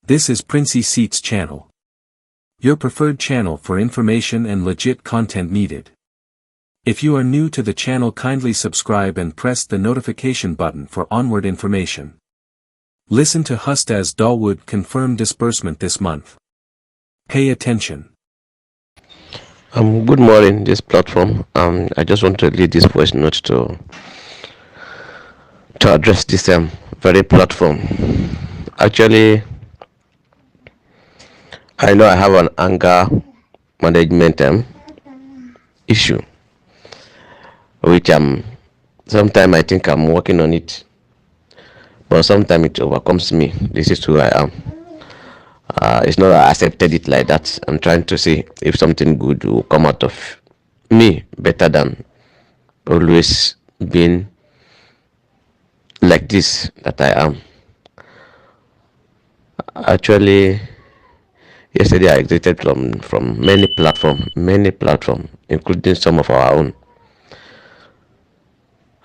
This is Princey Seats channel. Your preferred channel for information and legit content needed. If you are new to the channel, kindly subscribe and press the notification button for onward information. Listen to Ustaz Dawood confirm disbursement this month. Pay attention. Good morning, this platform. I just want to lead this voice note to address this very platform. Actually, I know I have an anger management issue, which sometimes I think I'm working on it, but sometimes it overcomes me. This is who I am. It's not that I accepted it like that. I'm trying to see if something good will come out of me better than always being like this that I am. Actually, yesterday I exited from many platforms, including some of our own.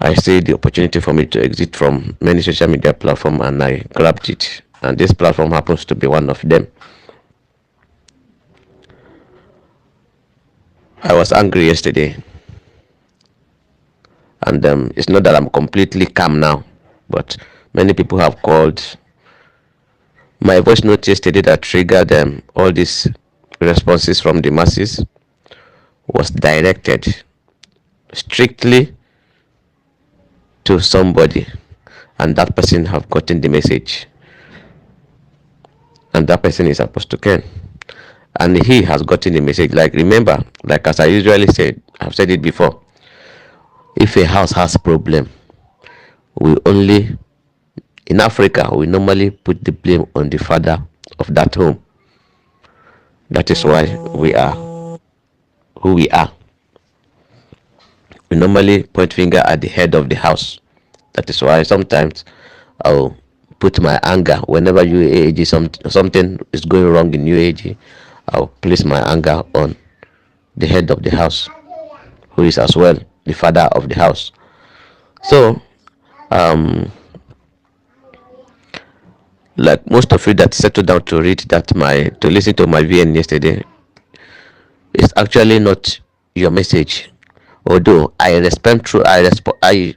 I see the opportunity for me to exit from many social media platforms, and I grabbed it. And this platform happens to be one of them. I was angry yesterday, and it's not that I'm completely calm now, but many people have called. My voice note yesterday that triggered all these responses from the masses was directed strictly to somebody, and that person have gotten the message. And that person is Apostle Ken, and he has gotten the message. Like, remember, like as I usually said, I've said it before, if a house has problem, in Africa we normally put the blame on the father of that home. That is why we are who we are. We normally point finger at the head of the house. That is why sometimes I'll put my anger whenever UAAG something is going wrong in UAAG. I'll place my anger on the head of the house, who is as well the father of the house. So like most of you that settled down to listen to my VN yesterday, it's actually not your message. Although I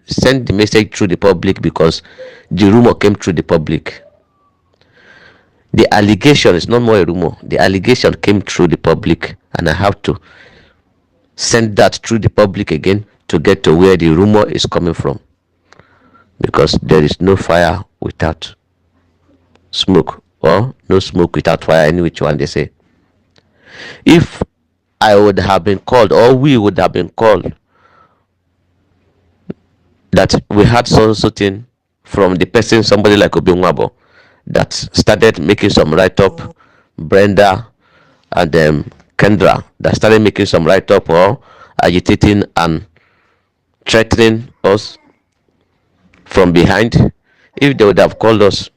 send the message through the public because the rumor came through the public. The allegation is not more a rumor. The allegation came through the public, and I have to send that through the public again to get to where the rumor is coming from, because there is no fire without smoke, or no smoke without fire, any which one they say. If I would have been called, or we would have been called, that we had something from the person, somebody like Obiwabo, that started making some write-up, Brenda and Kendra, that started making some write-up or agitating and threatening us from behind, if they would have called us,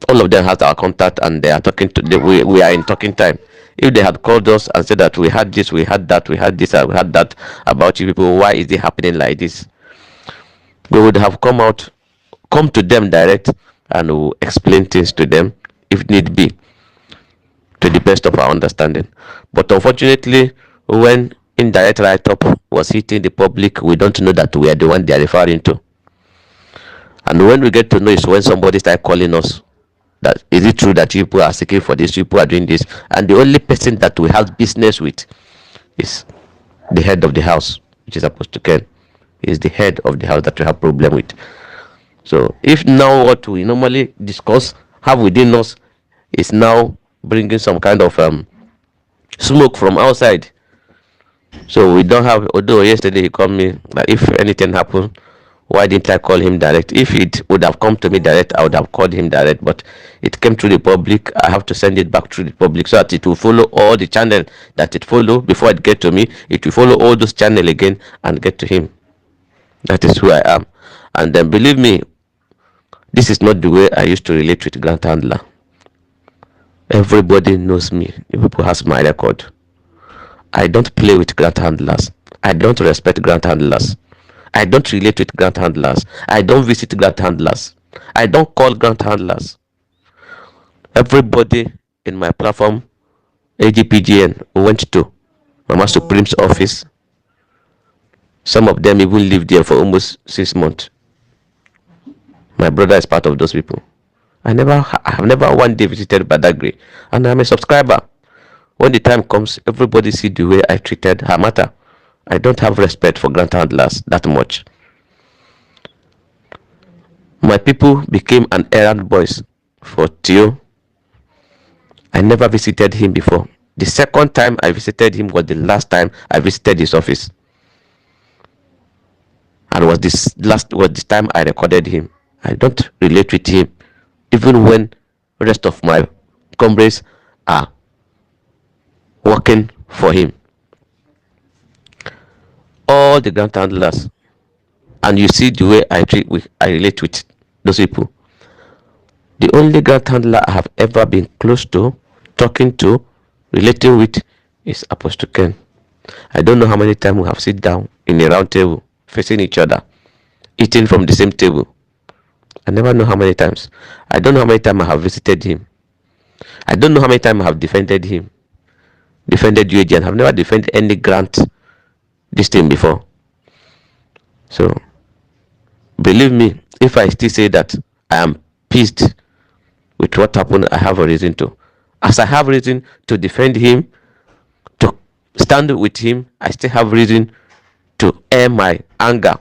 all of them has our contact and they are talking to we are in talking time. If they had called us and said that we had this, we had that, we had this, and we had that about you people, why is it happening like this, we would have come to them direct, and we'll explain things to them if need be, to the best of our understanding. But unfortunately, when indirect write-up was hitting the public, we don't know that we are the one they are referring to. And when we get to know is when somebody starts calling us, that is it true that people are seeking for this, people are doing this, and the only person that we have business with is the head of the house, which is Apostle Ken. Is the head of the house that we have problem with. So if now what we normally discuss, have within us, is now bringing some kind of smoke from outside, so we don't have. Although yesterday he called me that if anything happened, why didn't I call him direct? If it would have come to me direct, I would have called him direct, but it came through the public. I have to send it back through the public so that it will follow all the channel that it follow before it get to me. It will follow all those channel again and get to him. That is who I am. And then believe me, this is not the way I used to relate with grant handler. Everybody knows me. The people has my record. I don't play with grant handlers. I don't respect grant handlers. I don't relate with grant handlers. I don't visit grant handlers. I don't call grant handlers. Everybody in my platform, AGPGN, went to Mama Supreme's office. Some of them even lived there for almost 6 months. My brother is part of those people. I have never one day visited Badagry, and I'm a subscriber. When the time comes, everybody see the way I treated her matter. I don't have respect for grant handlers that much. My people became an errand boys for Theo. I never visited him before. The second time I visited him was the last time I visited his office, and was this time I recorded him. I don't relate with him, even when the rest of my comrades are working for him. All the grant handlers, and you see the way I relate with those people. The only grant handler I have ever been close to, talking to, relating with is Apostle Ken. I don't know how many times we have sit down in a round table, facing each other, eating from the same table. I never know how many times. I don't know how many times I have visited him. I don't know how many times I have defended him, defended UAAG. I have never defended any grant this thing before. So believe me, if I still say that I am pissed with what happened, I have a reason to. As I have reason to defend him, to stand with him, I still have reason to air my anger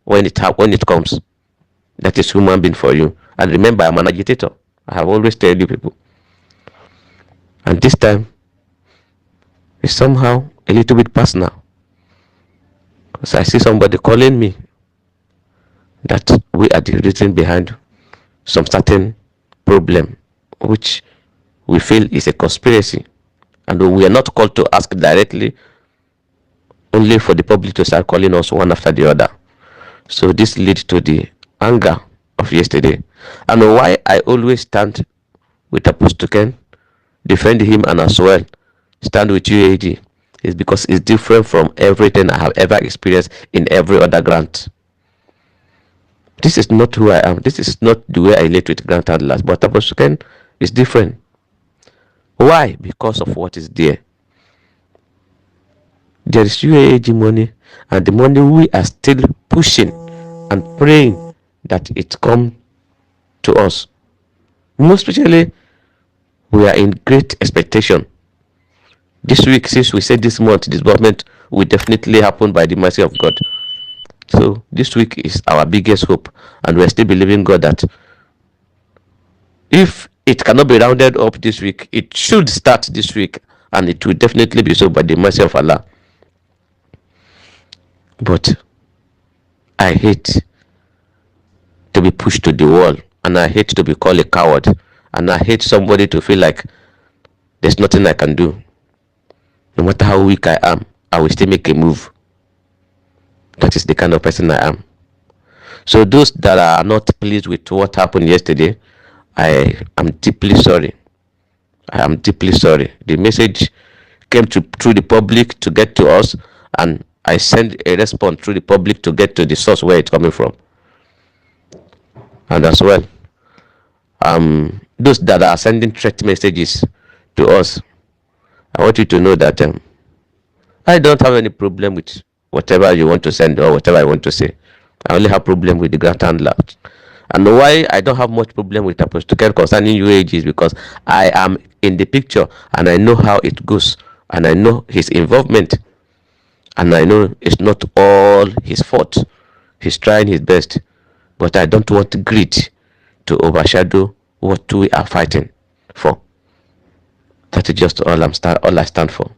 when it comes. That is human being for you. And remember, I'm an agitator. I have always told you people. And this time, it's somehow a little bit personal. Because I see somebody calling me that we are the reason behind some certain problem, which we feel is a conspiracy. And we are not called to ask directly, only for the public to start calling us one after the other. So this leads to the anger of yesterday. And why I always stand with Apostle Ken, defend him, and as well stand with UAAG, is because it's different from everything I have ever experienced in every other grant. This is not who I am. This is not the way I relate with grant handlers. But Apostle Ken is different. Why? Because of what is there. There is UAAG money, and the money we are still pushing and praying that it come to us. Most especially, we are in great expectation. This week, since we said this month, disbursement will definitely happen by the mercy of God. So this week is our biggest hope, and we're still believing God that if it cannot be rounded up this week, it should start this week, and it will definitely be so by the mercy of Allah. But I hate to be pushed to the wall, and I hate to be called a coward, and I hate somebody to feel like there's nothing I can do. No matter how weak I am, I will still make a move. That is the kind of person I am. So those that are not pleased with what happened yesterday, I am deeply sorry. I am deeply sorry. The message came through the public to get to us, and I sent a response through the public to get to the source where it's coming from. And as well, those that are sending threat messages to us, I want you to know that I don't have any problem with whatever you want to send or whatever I want to say. I only have problem with the grant handler. And why I don't have much problem with Apostle Ken concerning UAAG is because I am in the picture, and I know how it goes, and I know his involvement, and I know it's not all his fault. He's trying his best, but I don't want greed to overshadow what we are fighting for. That is just all I stand for.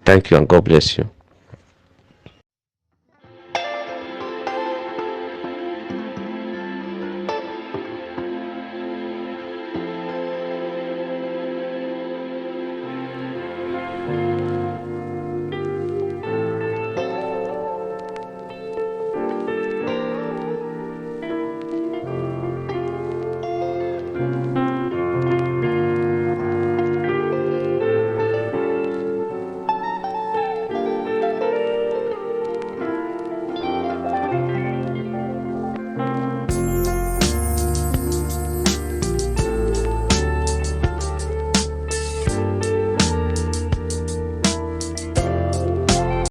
Thank you, and God bless you.